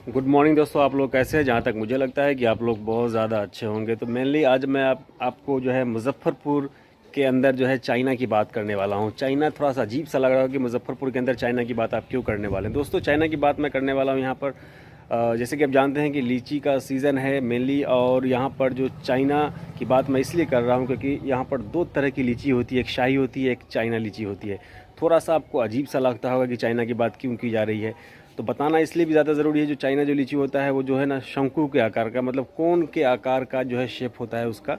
Good morning दोस्तों, आप लोग कैसे हैं? जहाँ तक मुझे लगता है कि आप लोग बहुत ज़्यादा अच्छे होंगे। तो मेनली आज मैं आपको जो है मुज़फ़्फ़रपुर के अंदर जो है चाइना की बात करने वाला हूँ। चाइना थोड़ा सा अजीब सा लग रहा है कि मुज़फ़्फ़रपुर के अंदर चाइना की बात आप क्यों करने वाले हैं। दोस्तों, चाइना की बात मैं करने वाला हूँ यहाँ पर जैसे कि आप जानते हैं कि लीची का सीज़न है मेनली, और यहाँ पर जो चाइना की बात मैं इसलिए कर रहा हूँ क्योंकि यहाँ पर दो तरह की लीची होती है, एक शाही होती है, एक चाइना लीची होती है। थोड़ा सा आपको अजीब सा लगता होगा कि चाइना की बात क्यों की जा रही है, तो बताना इसलिए भी ज़्यादा ज़रूरी है। जो चाइना जो लीची होता है वो जो है ना शंकु के आकार का, मतलब कोन के आकार का जो है शेप होता है उसका।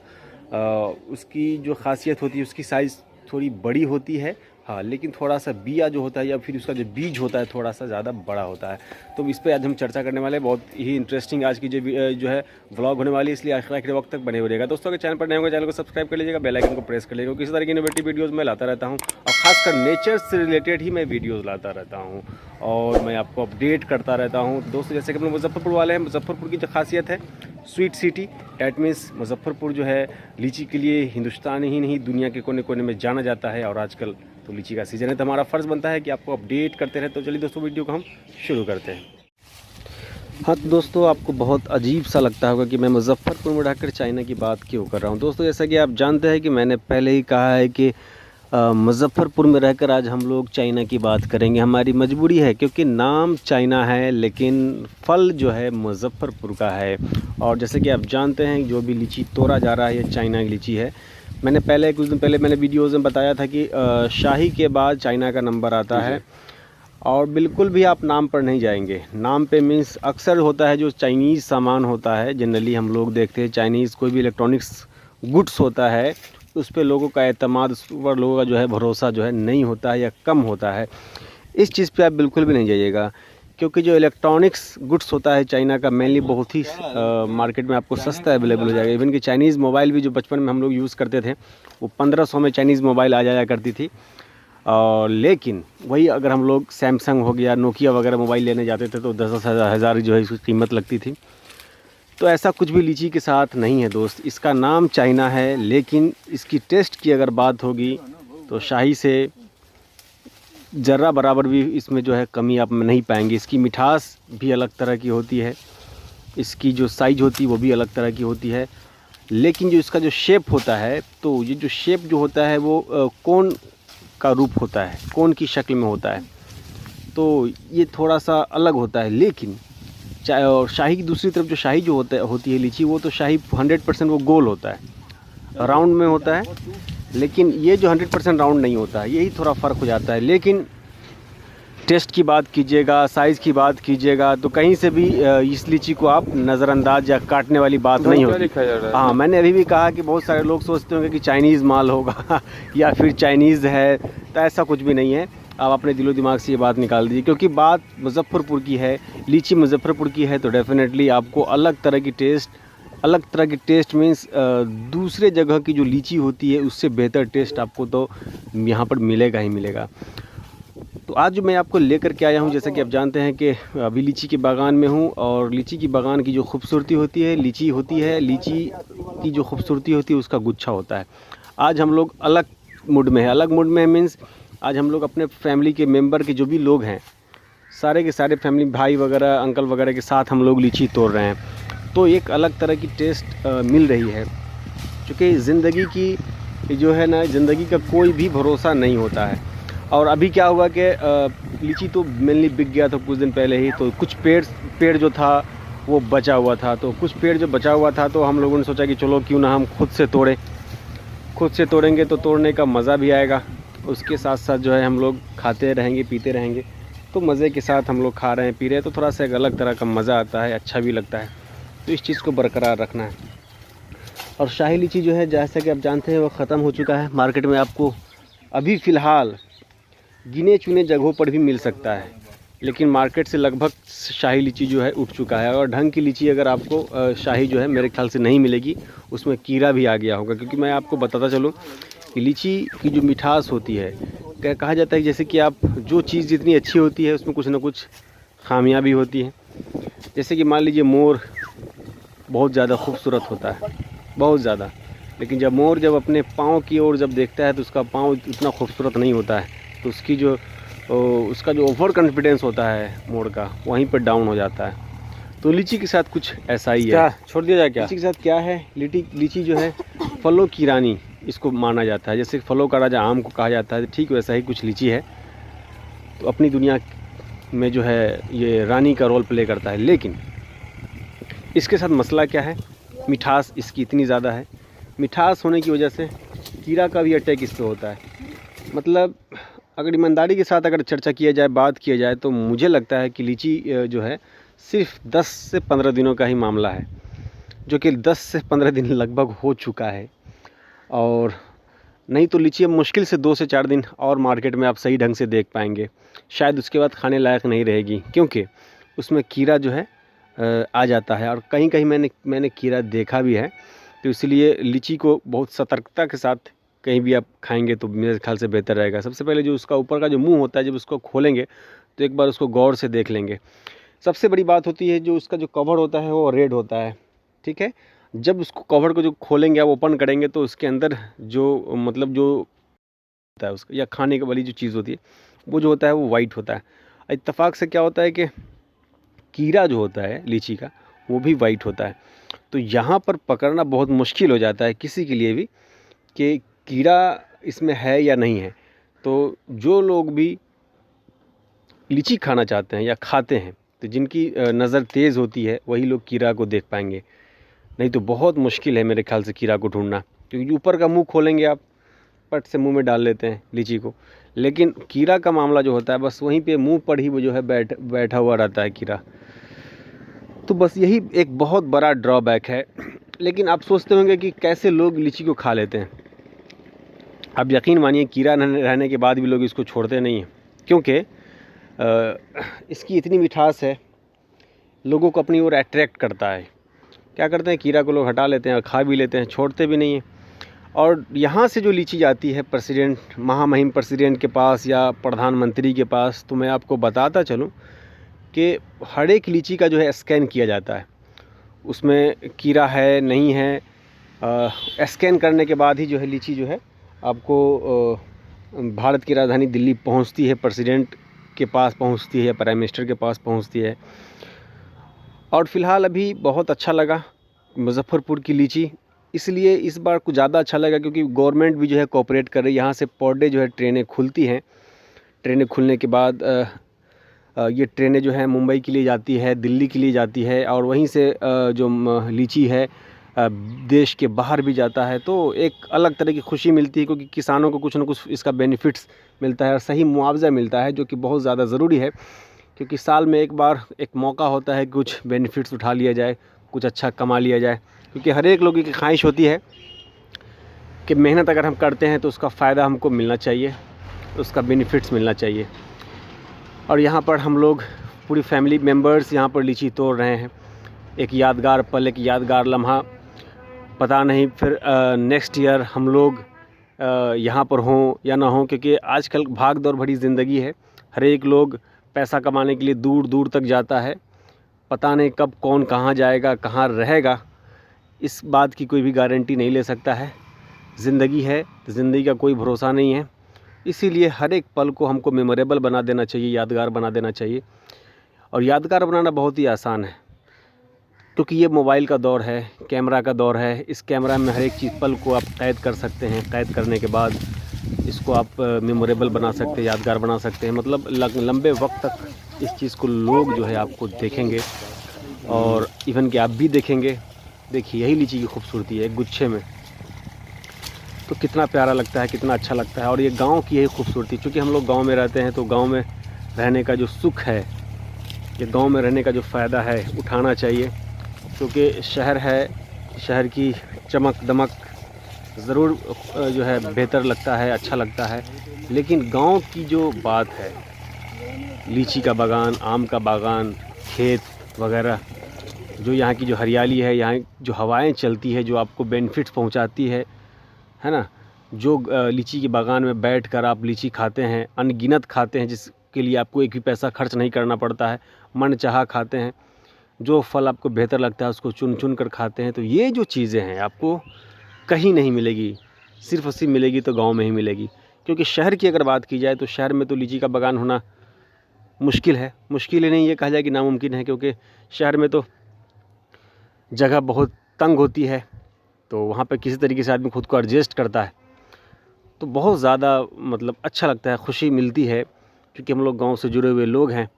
उसकी जो खासियत होती है, उसकी साइज़ थोड़ी बड़ी होती है, हाँ, लेकिन थोड़ा सा बिया जो होता है या फिर उसका जो बीज होता है थोड़ा सा ज़्यादा बड़ा होता है। तो इस पे आज हम चर्चा करने वाले हैं। बहुत ही इंटरेस्टिंग आज की जो है व्लॉग होने वाली है, इसलिए आखिर वक्त तक बने हुए दोस्तों। अगर चैनल पर नए होंगे चैनल को सब्सक्राइब कर लीजिएगा, बेल आइकन को प्रेस कर लीजिएगा, किसी तरह की इनोवेटिव वीडियोज़ मैं लाता रहता हूँ और ख़ासकर नेचर से रिलेटेड ही मैं वीडियोज़ लाता रहता हूँ और मैं आपको अपडेट करता रहता हूँ। दोस्तों, जैसे कि हम मुज़फ़्फ़रपुर वाले हैं, मुज़फ़्फ़रपुर की जो खासियत है sweet city, that means Muzaffarpur जो है लीची के लिए हिंदुस्तान ही नहीं दुनिया के कोने कोने में जाना जाता है। और आजकल तो लीची का सीज़न है, तो हमारा फ़र्ज़ बनता है कि आपको अपडेट करते रहे। तो चलिए दोस्तों, वीडियो को हम शुरू करते हैं। हाँ तो दोस्तों, आपको बहुत अजीब सा लगता होगा कि मैं मुज़फ़्फ़रपुर में रहकर चाइना की बात क्यों कर रहा हूँ। दोस्तों, जैसा कि आप जानते हैं कि मैंने पहले ही कहा है कि मुज़फ़्फ़रपुर में रहकर आज हम लोग चाइना की बात करेंगे। हमारी मजबूरी है क्योंकि नाम चाइना है लेकिन फल जो है मुज़फ़्फ़रपुर का है। और जैसे कि आप जानते हैं जो भी लीची तोड़ा जा रहा है ये चाइना की लीची है। मैंने पहले कुछ दिन पहले मैंने वीडियोज़ में बताया था कि शाही के बाद चाइना का नंबर आता है। और बिल्कुल भी आप नाम पर नहीं जाएंगे। नाम पे मीन्स अक्सर होता है जो चाइनीज़ सामान होता है, जनरली हम लोग देखते हैं चाइनीज़ कोई भी इलेक्ट्रॉनिक्स गुड्स होता है उस पे लोगों का एतमाद, उस पर लोगों का जो है भरोसा जो है नहीं होता है या कम होता है। इस चीज़ पे आप बिल्कुल भी नहीं जाइएगा क्योंकि जो इलेक्ट्रॉनिक्स गुड्स होता है चाइना का मेनली बहुत ही मार्केट में आपको सस्ता अवेलेबल हो जाएगा। इवन कि चाइनीज़ मोबाइल भी जो बचपन में हम लोग यूज़ करते थे वो 1500 में चाइनीज़ मोबाइल आ जाया करती थी। और लेकिन वही अगर हम लोग सैमसंग हो गया, नोकिया वगैरह मोबाइल लेने जाते थे तो 10-10 हज़ार जो है इसकी कीमत लगती थी। तो ऐसा कुछ भी लीची के साथ नहीं है दोस्त। इसका नाम चाइना है लेकिन इसकी टेस्ट की अगर बात होगी तो शाही से ज़र्रा बराबर भी इसमें जो है कमी आप नहीं पाएंगे। इसकी मिठास भी अलग तरह की होती है, इसकी जो साइज़ होती है वो भी अलग तरह की होती है। लेकिन जो इसका जो शेप होता है, तो ये जो शेप जो होता है वो कोन का रूप होता है, कोन की शक्ल में होता है, तो ये थोड़ा सा अलग होता है। लेकिन चाहे और शाही की दूसरी तरफ जो शाही जो होती है लीची, वो तो शाही 100% वो गोल होता है, राउंड में होता है। लेकिन ये जो 100% राउंड नहीं होता है, यही थोड़ा फ़र्क हो जाता है। लेकिन टेस्ट की बात कीजिएगा, साइज़ की बात कीजिएगा तो कहीं से भी इस लीची को आप नज़रअंदाज या काटने वाली बात नहीं होगी। हाँ, मैंने अभी भी कहा कि बहुत सारे लोग सोचते होंगे कि चाइनीज़ माल होगा या फिर चाइनीज़ है, तो ऐसा कुछ भी नहीं है। आप अपने दिलो दिमाग से ये बात निकाल दीजिए क्योंकि बात मुज़फ़्फ़रपुर की है, लीची मुज़फ़्फ़रपुर की है, तो डेफ़िनेटली आपको अलग तरह की टेस्ट मीन्स दूसरे जगह की जो लीची होती है उससे बेहतर टेस्ट आपको तो यहाँ पर मिलेगा ही मिलेगा। तो आज जो मैं आपको लेकर के आया हूँ, जैसा कि आप जानते हैं कि अभी लीची के बागान में हूँ और लीची की बागान की जो खूबसूरती होती है, लीची की जो खूबसूरती होती है उसका गुच्छा होता है। आज हम लोग अलग मूड में है मीन्स आज हम लोग अपने फैमिली के मेंबर के जो भी लोग हैं सारे के सारे फैमिली भाई वगैरह अंकल वगैरह के साथ हम लोग लीची तोड़ रहे हैं। तो एक अलग तरह की टेस्ट मिल रही है क्योंकि ज़िंदगी की जो है ना, ज़िंदगी का कोई भी भरोसा नहीं होता है। और अभी क्या हुआ कि लीची तो मेनली बिक गया था कुछ दिन पहले ही, तो कुछ पेड़ जो था वो बचा हुआ था, तो कुछ पेड़ जो बचा हुआ था तो हम लोगों ने सोचा कि चलो क्यों ना हम खुद से तोड़ेंगे तो तोड़ने का मज़ा भी आएगा, उसके साथ साथ जो है हम लोग खाते रहेंगे पीते रहेंगे। तो मज़े के साथ हम लोग खा रहे हैं पी रहे हैं तो थोड़ा सा एक अलग तरह का मज़ा आता है, अच्छा भी लगता है। तो इस चीज़ को बरकरार रखना है। और शाही लीची जो है जैसा कि आप जानते हैं वो ख़त्म हो चुका है। मार्केट में आपको अभी फ़िलहाल गिने चुने जगहों पर भी मिल सकता है, लेकिन मार्केट से लगभग शाही लीची जो है उठ चुका है। और ढंग की लीची अगर आपको शाही जो है मेरे ख्याल से नहीं मिलेगी, उसमें कीड़ा भी आ गया होगा। क्योंकि मैं आपको बताता चलूँ कि लीची की जो मिठास होती है, कहा जाता है जैसे कि आप जो चीज़ जितनी अच्छी होती है उसमें कुछ ना कुछ खामियां भी होती हैं। जैसे कि मान लीजिए मोर बहुत ज़्यादा खूबसूरत होता है, बहुत ज़्यादा, लेकिन जब मोर जब अपने पाँव की ओर जब देखता है तो उसका पाँव इतना खूबसूरत नहीं होता है, तो उसका जो ओवर कॉन्फिडेंस होता है मोर का वहीं पर डाउन हो जाता है। तो लीची के साथ कुछ ऐसा ही है। क्या छोड़ दिया जाए क्या? लीची के साथ क्या है, लीची जो है फलों की रानी इसको माना जाता है। जैसे फलों का राजा आम को कहा जाता है, ठीक वैसा ही कुछ लीची है। तो अपनी दुनिया में जो है ये रानी का रोल प्ले करता है। लेकिन इसके साथ मसला क्या है, मिठास इसकी इतनी ज़्यादा है। मिठास होने की वजह से कीड़ा का भी अटैक इस पर होता है। मतलब अगर ईमानदारी के साथ अगर चर्चा किया जाए, बात किया जाए, तो मुझे लगता है कि लीची जो है सिर्फ 10 से 15 दिनों का ही मामला है, जो कि 10 से 15 दिन लगभग हो चुका है। और नहीं तो लीची अब मुश्किल से 2 से 4 दिन और मार्केट में आप सही ढंग से देख पाएंगे। शायद उसके बाद खाने लायक नहीं रहेगी, क्योंकि उसमें कीड़ा जो है आ जाता है। और कहीं कहीं मैंने कीड़ा देखा भी है। तो इसलिए लीची को बहुत सतर्कता के साथ कहीं भी आप खाएंगे तो मेरे ख्याल से बेहतर रहेगा। सबसे पहले जो उसका ऊपर का जो मुंह होता है, जब उसको खोलेंगे तो एक बार उसको गौर से देख लेंगे। सबसे बड़ी बात होती है जो उसका जो कवर होता है वो रेड होता है, ठीक है। जब उसको कवर को जो खोलेंगे, आप ओपन करेंगे, तो उसके अंदर जो मतलब जो होता है उसका या खाने वाली जो चीज़ होती है वो जो होता है वो वाइट होता है। इत्तेफाक से क्या होता है कि कीड़ा जो होता है लीची का वो भी वाइट होता है। तो यहाँ पर पकड़ना बहुत मुश्किल हो जाता है किसी के लिए भी कि कीड़ा इसमें है या नहीं है। तो जो लोग भी लीची खाना चाहते हैं या खाते हैं, तो जिनकी नज़र तेज़ होती है वही लोग कीड़ा को देख पाएंगे। नहीं तो बहुत मुश्किल है मेरे ख्याल से कीड़ा को ढूंढना, क्योंकि ऊपर का मुंह खोलेंगे आप, पट से मुंह में डाल लेते हैं लीची को। लेकिन कीड़ा का मामला जो होता है बस वहीं पे मुंह पर ही वो जो है बैठा हुआ रहता है कीड़ा। तो बस यही एक बहुत बड़ा ड्रॉबैक है। लेकिन आप सोचते होंगे कि कैसे लोग लीची को खा लेते हैं। आप यकीन मानिए, कीड़ा रहने के बाद भी लोग इसको छोड़ते नहीं हैं, क्योंकि इसकी इतनी मिठास है, लोगों को अपनी ओर अट्रैक्ट करता है। क्या करते हैं, कीड़ा को लोग हटा लेते हैं और खा भी लेते हैं, छोड़ते भी नहीं हैं। और यहाँ से जो लीची जाती है प्रेसिडेंट, महामहिम प्रेसिडेंट के पास या प्रधानमंत्री के पास, तो मैं आपको बताता चलूँ कि हर एक लीची का जो है स्कैन किया जाता है, उसमें कीड़ा है नहीं है। स्कैन करने के बाद ही जो है लीची जो है आपको भारत की राजधानी दिल्ली पहुंचती है, प्रेसिडेंट के पास पहुंचती है, प्राइम मिनिस्टर के पास पहुंचती है। और फ़िलहाल अभी बहुत अच्छा लगा मुज़फ़्फ़रपुर की लीची, इसलिए इस बार कुछ ज़्यादा अच्छा लगा क्योंकि गवर्नमेंट भी जो है कोऑपरेट कर रही है। यहाँ से पर डे जो है ट्रेनें खुलती हैं। ट्रेनें खुलने के बाद ये ट्रेनें जो है मुंबई के लिए जाती है, दिल्ली के लिए जाती है, और वहीं से जो लीची है देश के बाहर भी जाता है। तो एक अलग तरह की खुशी मिलती है, क्योंकि किसानों को कुछ ना कुछ इसका बेनिफिट्स मिलता है और सही मुआवजा मिलता है, जो कि बहुत ज़्यादा ज़रूरी है। क्योंकि साल में एक बार एक मौका होता है कुछ बेनिफिट्स उठा लिया जाए, कुछ अच्छा कमा लिया जाए। क्योंकि हर एक लोगों की ख्वाहिश होती है कि मेहनत अगर हम करते हैं तो उसका फ़ायदा हमको मिलना चाहिए, उसका बेनिफिट्स मिलना चाहिए। और यहाँ पर हम लोग पूरी फैमिली मेम्बर्स यहाँ पर लीची तोड़ रहे हैं। एक यादगार पल, एक यादगार लम्हा। पता नहीं फिर नेक्स्ट ईयर हम लोग यहाँ पर हों या ना हों, क्योंकि आजकल भाग दौड़ भरी ज़िंदगी है। हर एक लोग पैसा कमाने के लिए दूर दूर तक जाता है। पता नहीं कब कौन कहाँ जाएगा, कहाँ रहेगा, इस बात की कोई भी गारंटी नहीं ले सकता है। ज़िंदगी है तो ज़िंदगी का कोई भरोसा नहीं है। इसीलिए हर एक पल को हमको मेमोरेबल बना देना चाहिए, यादगार बना देना चाहिए। और यादगार बनाना बहुत ही आसान है, क्योंकि ये मोबाइल का दौर है, कैमरा का दौर है। इस कैमरा में हर एक चीज़ पल को आप कैद कर सकते हैं। कैद करने के बाद इसको आप मेमोरेबल बना सकते हैं, यादगार बना सकते हैं। मतलब लंबे वक्त तक इस चीज़ को लोग जो है आपको देखेंगे, और इवन कि आप भी देखेंगे। देखिए यही लीची की खूबसूरती है, एक गुच्छे में तो कितना प्यारा लगता है, कितना अच्छा लगता है। और ये गांव की यही खूबसूरती, क्योंकि हम लोग गांव में रहते हैं, तो गांव में रहने का जो सुख है, ये गांव में रहने का जो फ़ायदा है, उठाना चाहिए। क्योंकि शहर है, शहर की चमक दमक ज़रूर जो है बेहतर लगता है, अच्छा लगता है। लेकिन गांव की जो बात है, लीची का बागान, आम का बागान, खेत वगैरह, जो यहाँ की जो हरियाली है, यहाँ जो हवाएं चलती है, जो आपको बेनिफिट्स पहुँचाती है ना। जो लीची के बागान में बैठकर आप लीची खाते हैं, अनगिनत खाते हैं, जिसके लिए आपको एक भी पैसा खर्च नहीं करना पड़ता है, मन चाहा खाते हैं। जो फल आपको बेहतर लगता है उसको चुन चुन कर खाते हैं। तो ये जो चीज़ें हैं आपको कहीं नहीं मिलेगी, सिर्फ और सिर्फ मिलेगी तो गांव में ही मिलेगी। क्योंकि शहर की अगर बात की जाए तो शहर में तो लीची का बागान होना मुश्किल है, मुश्किल ही नहीं ये कहा जाए कि नामुमकिन है, क्योंकि शहर में तो जगह बहुत तंग होती है, तो वहाँ पे किसी तरीके से आदमी खुद को एडजस्ट करता है, तो बहुत ज़्यादा मतलब अच्छा लगता है, खुशी मिलती है, क्योंकि हम लोग गांव से जुड़े हुए लोग हैं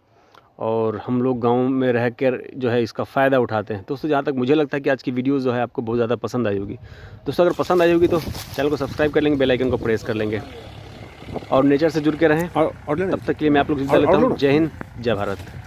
और हम लोग गांव में रह कर जो है इसका फ़ायदा उठाते हैं। दोस्तों जहाँ तक मुझे लगता है कि आज की वीडियो जो है आपको बहुत ज़्यादा पसंद आई होगी। दोस्तों अगर पसंद आई होगी तो चैनल को सब्सक्राइब कर लेंगे, बेल आइकन को प्रेस कर लेंगे और नेचर से जुड़ के रहें। और तब तक के लिए मैं आप लोग से विदा लेता हूँ। जय हिंद, जय भारत।